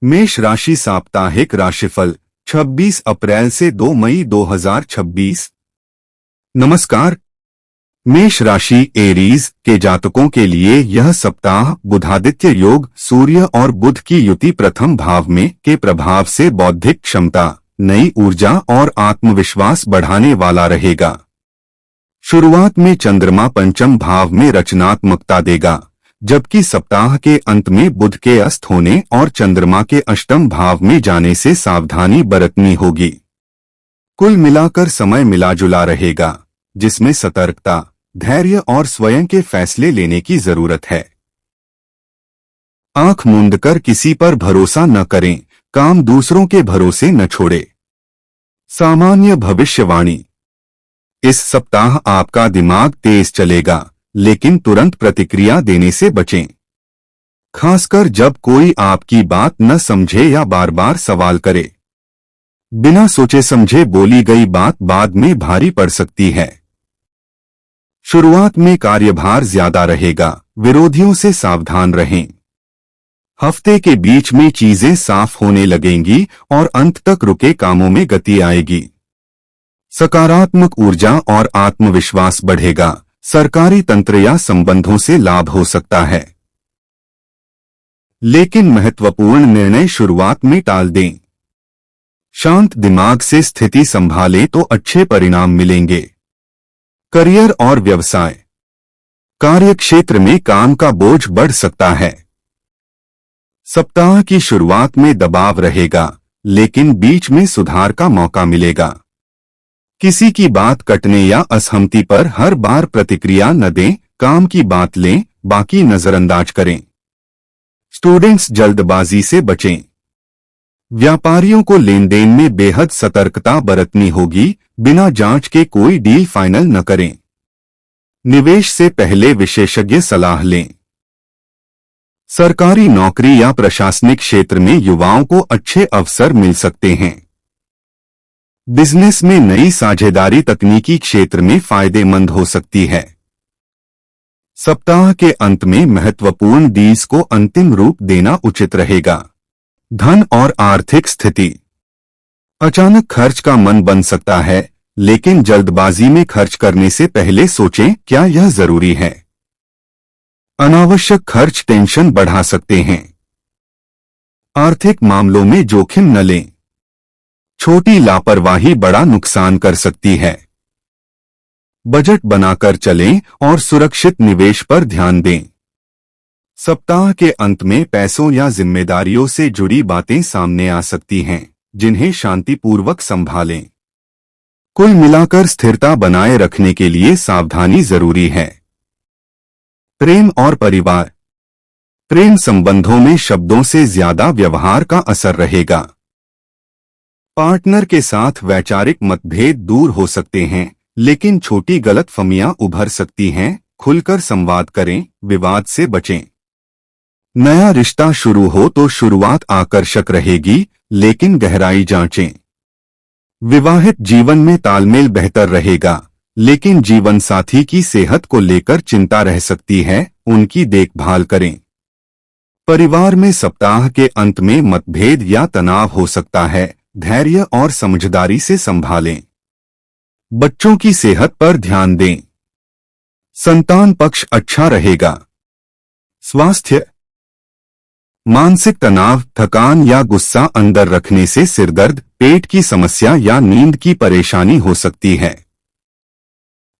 मेष राशि साप्ताहिक राशिफल 26 अप्रैल से 2 मई 2026। नमस्कार। मेष राशि एरीज के जातकों के लिए यह सप्ताह बुधादित्य योग, सूर्य और बुध की युति प्रथम भाव में के प्रभाव से बौद्धिक क्षमता, नई ऊर्जा और आत्मविश्वास बढ़ाने वाला रहेगा। शुरुआत में चंद्रमा पंचम भाव में रचनात्मकता देगा, जबकि सप्ताह के अंत में बुध के अस्त होने और चंद्रमा के अष्टम भाव में जाने से सावधानी बरतनी होगी। कुल मिलाकर समय मिला-जुला रहेगा, जिसमें सतर्कता, धैर्य और स्वयं के फैसले लेने की जरूरत है। आंख मूंदकर किसी पर भरोसा न करें, काम दूसरों के भरोसे न छोड़े। सामान्य भविष्यवाणी। इस सप्ताह आपका दिमाग तेज चलेगा, लेकिन तुरंत प्रतिक्रिया देने से बचें। खासकर जब कोई आपकी बात न समझे या बार बार सवाल करे। बिना सोचे समझे बोली गई बात बाद में भारी पड़ सकती है। शुरुआत में कार्यभार ज्यादा रहेगा, विरोधियों से सावधान रहें। हफ्ते के बीच में चीजें साफ होने लगेंगी और अंत तक रुके कामों में गति आएगी। सकारात्मक ऊर्जा और आत्मविश्वास बढ़ेगा। सरकारी तंत्र या संबंधों से लाभ हो सकता है, लेकिन महत्वपूर्ण निर्णय शुरुआत में टाल दें। शांत दिमाग से स्थिति संभालें तो अच्छे परिणाम मिलेंगे। करियर और व्यवसाय। कार्यक्षेत्र में काम का बोझ बढ़ सकता है। सप्ताह की शुरुआत में दबाव रहेगा, लेकिन बीच में सुधार का मौका मिलेगा। किसी की बात कटने या असहमति पर हर बार प्रतिक्रिया न दें, काम की बात लें, बाकी नजरअंदाज करें। स्टूडेंट्स जल्दबाजी से बचें। व्यापारियों को लेन देन में बेहद सतर्कता बरतनी होगी, बिना जांच के कोई डील फाइनल न करें। निवेश से पहले विशेषज्ञ सलाह लें। सरकारी नौकरी या प्रशासनिक क्षेत्र में युवाओं को अच्छे अवसर मिल सकते हैं। बिजनेस में नई साझेदारी तकनीकी क्षेत्र में फायदेमंद हो सकती है। सप्ताह के अंत में महत्वपूर्ण डील्स को अंतिम रूप देना उचित रहेगा। धन और आर्थिक स्थिति। अचानक खर्च का मन बन सकता है, लेकिन जल्दबाजी में खर्च करने से पहले सोचें क्या यह जरूरी है। अनावश्यक खर्च टेंशन बढ़ा सकते हैं। आर्थिक मामलों में जोखिम न लें। छोटी लापरवाही बड़ा नुकसान कर सकती है। बजट बनाकर चलें और सुरक्षित निवेश पर ध्यान दें। सप्ताह के अंत में पैसों या जिम्मेदारियों से जुड़ी बातें सामने आ सकती हैं, जिन्हें शांतिपूर्वक संभालें। कुल मिलाकर स्थिरता बनाए रखने के लिए सावधानी जरूरी है। प्रेम और परिवार। प्रेम संबंधों में शब्दों से ज्यादा व्यवहार का असर रहेगा। पार्टनर के साथ वैचारिक मतभेद दूर हो सकते हैं, लेकिन छोटी गलतफहमियां उभर सकती हैं। खुलकर संवाद करें, विवाद से बचें। नया रिश्ता शुरू हो तो शुरुआत आकर्षक रहेगी, लेकिन गहराई जांचें। विवाहित जीवन में तालमेल बेहतर रहेगा, लेकिन जीवन साथी की सेहत को लेकर चिंता रह सकती है, उनकी देखभाल करें। परिवार में सप्ताह के अंत में मतभेद या तनाव हो सकता है, धैर्य और समझदारी से संभालें। बच्चों की सेहत पर ध्यान दें। संतान पक्ष अच्छा रहेगा। स्वास्थ्य। मानसिक तनाव, थकान या गुस्सा अंदर रखने से सिरदर्द, पेट की समस्या या नींद की परेशानी हो सकती है।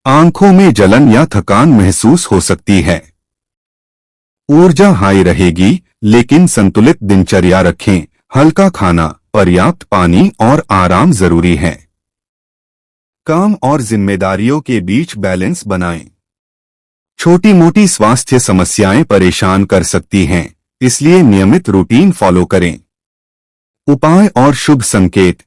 आंखों में जलन या थकान महसूस हो सकती है। ऊर्जा हाई रहेगी, लेकिन संतुलित दिनचर्या रखें। हल्का खाना, पर्याप्त पानी और आराम जरूरी है। काम और जिम्मेदारियों के बीच बैलेंस बनाएं। छोटी मोटी स्वास्थ्य समस्याएं परेशान कर सकती हैं, इसलिए नियमित रूटीन फॉलो करें। उपाय और शुभ संकेत।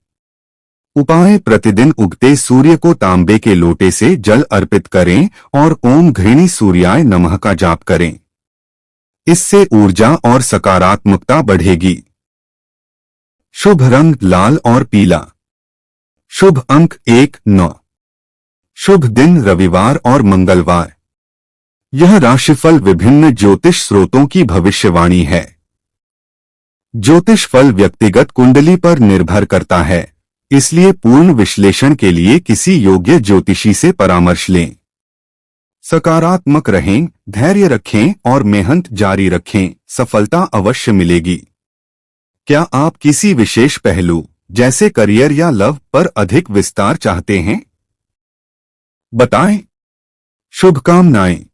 उपाय: प्रतिदिन उगते सूर्य को तांबे के लोटे से जल अर्पित करें और ओम घृणी सूर्याय नमः का जाप करें। इससे ऊर्जा और सकारात्मकता बढ़ेगी। शुभ रंग लाल और पीला। शुभ अंक 1, 9। शुभ दिन रविवार और मंगलवार। यह राशिफल विभिन्न ज्योतिष स्रोतों की भविष्यवाणी है। ज्योतिष फल व्यक्तिगत कुंडली पर निर्भर करता है, इसलिए पूर्ण विश्लेषण के लिए किसी योग्य ज्योतिषी से परामर्श लें। सकारात्मक रहें, धैर्य रखें और मेहनत जारी रखें, सफलता अवश्य मिलेगी। क्या आप किसी विशेष पहलू जैसे करियर या लव पर अधिक विस्तार चाहते हैं? बताएं। शुभकामनाएं।